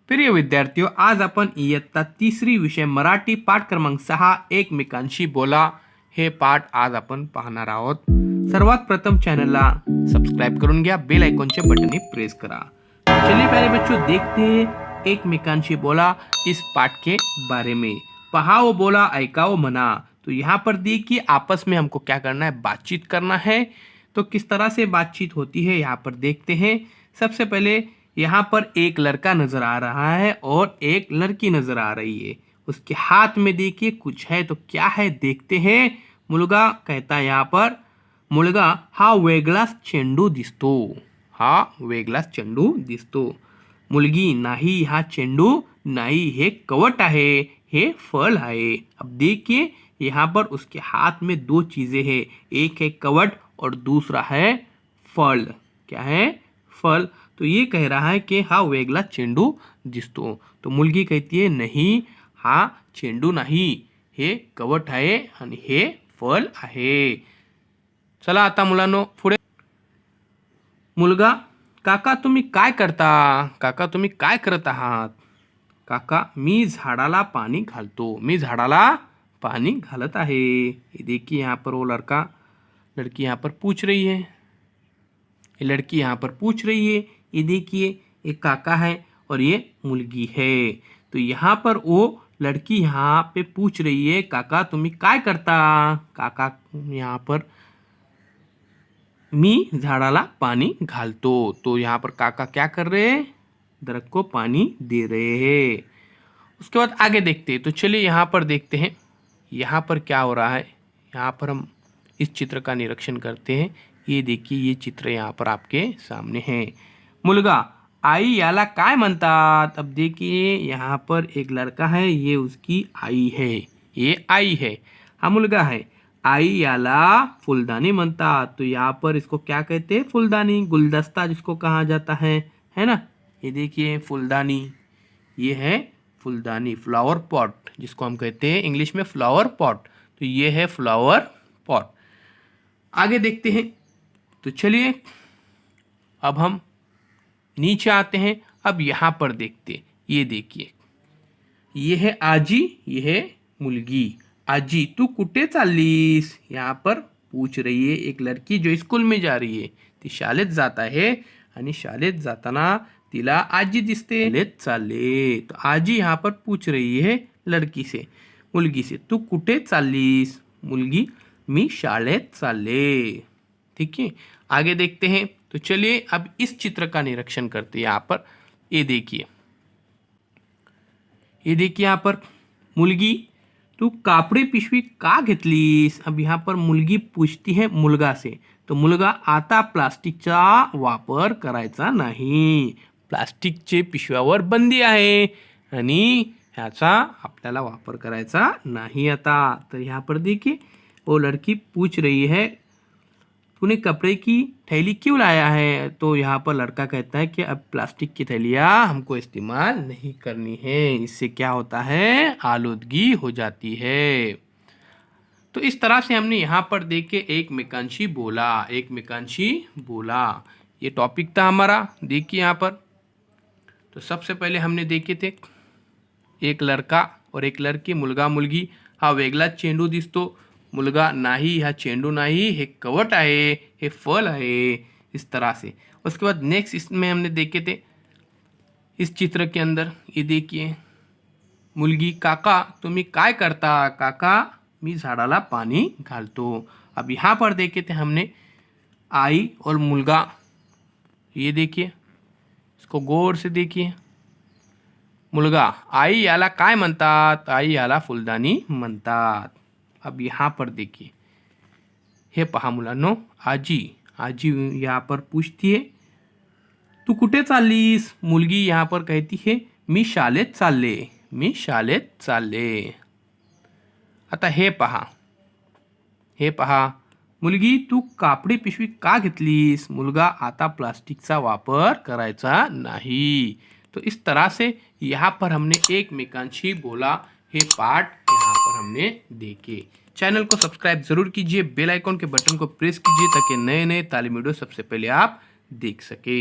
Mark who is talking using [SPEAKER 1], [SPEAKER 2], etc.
[SPEAKER 1] प्रिय विद्यार्थियों, आज आपण इयत्ता तिसरी विषय मराठी पाठ क्रमांक 6 एकमेकांशी बोला हे पाठ आज आपण पाहणार आहोत। सर्वात प्रथम चॅनलला सबस्क्राइब करून घ्या, बेल आइकॉनचे बटन प्रेस करा। चलिए प्यारे बच्चों, देखते हैं एकमेकांशी बोला इस पाठ के बारे में। पहाओ बोला, ऐकाओ मना। तो यहाँ पर देखिए आपस में हमको क्या करना है, बातचीत करना है। तो किस तरह से बातचीत होती है यहाँ पर देखते हैं। सबसे पहले यहाँ पर एक लड़का नजर आ रहा है और एक लड़की नजर आ रही है। उसके हाथ में देखिए कुछ है, तो क्या है देखते हैं। मुलगा कहता है यहाँ पर, मुलगा हा वेगळाच चेंडू दिसतो, हा वेगळाच चेंडू दिसतो। मुलगी, नाही हा चेंडू नाही, हे कवट आहे, हे फल है। अब देखिए यहाँ पर उसके हाथ में दो चीजें हैं, एक है कवट और दूसरा है फल। क्या है? फल। तो ये कह रहा है कि हा वेगळा चेंडू दिसतो। तो मुलगी कहती है नहीं, हा चेंडू नाही, हे कवट आहे आणि हे फल आहे। चला आता मुलांनो पुढे। मुलगा, काका तुम्ही काय करता? काका तुम्ही काय करत आहात? काका, मी झाडाला पाणी घालतो, मी झाडाला पानी घालत आहे। ये देखिए यहाँ पर वो लड़की यहाँ पर पूछ रही है, ये लड़की यहाँ पर पूछ रही है। ये देखिए एक काका है और ये मुलगी है। तो यहाँ पर वो लड़की यहाँ पे पूछ रही है, काका तुम्ही काय करता? काका यहाँ पर मी झाडाला पानी घालतो। तो यहाँ पर काका क्या कर रहे हैं, दरख्त को पानी दे रहे हैं। उसके बाद आगे देखते हैं। तो चलिए यहाँ पर देखते हैं यहाँ पर क्या हो रहा है। यहाँ पर हम इस चित्र का निरीक्षण करते हैं। ये देखिए ये चित्र यहाँ पर आपके सामने है। मुलगा, आई याला काय म्हणतात? अब देखिए यहाँ पर एक लड़का है, ये उसकी आई है, ये आई है, हा मुलगा है। आई याला फुलदानी म्हणतात। तो यहाँ पर इसको क्या कहते हैं, फुलदानी, गुलदस्ता जिसको कहा जाता है ना। ये देखिए फुलदानी, ये है फुलदानी, फ्लावर पॉट जिसको हम कहते हैं इंग्लिश में फ्लावर पॉट। तो ये है फ्लावर पॉट। आगे देखते हैं। तो चलिए अब हम नीचे आते हैं। अब यहाँ पर देखते हैं। ये देखिए ये है आजी, ये है मुलगी। आजी तू कुठे चाललीस? यहाँ पर पूछ रही है एक लड़की जो स्कूल में जा रही है। ती शाळेत जात आहे आणि शाळेत जाताना तिला आजी दिसते, शाळेत चालले। तो आजी यहाँ पर पूछ रही है लड़की से, मुलगी से, तू कुठे चाललीस? मुलगी, मी शाळेत चालले। ठीक है, आगे देखते हैं। तो चलिए अब इस चित्र का निरीक्षण करते हैं। यहाँ पर ये देखिए, ये देखिए यहाँ पर मुलगी, तू कापड़ी पिशवी का घेतलीस? अब यहाँ पर मुलगी पूछती है मुलगा से। तो मुलगा, आता प्लास्टिकचा वापर करायचा नाही, प्लास्टिकचे पिशव्यावर बंदी आहे आणि ह्याचा आपल्याला वापर करायचा नहीं आता। तो यहाँ पर देखिए वो लड़की पूछ रही है, तूने कपड़े की थैली क्यों लाया है? तो यहाँ पर लड़का कहता है कि अब प्लास्टिक की थैलियाँ हमको इस्तेमाल नहीं करनी है, इससे क्या होता है, आलूदगी हो जाती है। तो इस तरह से हमने यहाँ पर देखे एकमेकांशी बोला, एकमेकांशी बोला, ये टॉपिक था हमारा। देखिए यहाँ पर तो सबसे पहले हमने देखे थे एक लड़का और एक लड़की, मुलगा मुलगी, हा वेगळा चेंडू दिसतो। मुलगा, नाही हा चेंडू नाही, हे कवट आहे, हे फल आहे, इस तरह से। उसके बाद नेक्स्ट इसमें हमने देखे थे इस चित्र के अंदर, ये देखिए मुलगी, काका तुम्ही काय करता? काका मी झाडाला पानी घालतो। अब यहाँ पर देखे थे हमने आई और मुलगा। ये देखिए इसको गौर से देखिए। मुलगा, आई याला काय म्हणतात? आई याला फुलदानी म्हणतात। अब यहाँ पर देखिए, हे पहा मुलांनो, आजी, आजी यहाँ पर पूछती है, तू कुठे चाललीस? मुलगी यहाँ पर कहती है, मी शाळेत चालले, मी शाळेत चालले। आता हे पहा, हे पहा, मुलगी तू कापडी पिशवी का घेतलीस? मुलगा, आता प्लास्टिकचा वापर करायचा नाही। तो इस तरह से यहाँ पर हमने एकमेकांशी बोला हे पाठ यहाँ पर हमने देखे। चैनल को सब्सक्राइब जरूर कीजिए, बेल आइकॉन के बटन को प्रेस कीजिए ताकि नए नए तालीम वीडियो सबसे पहले आप देख सके।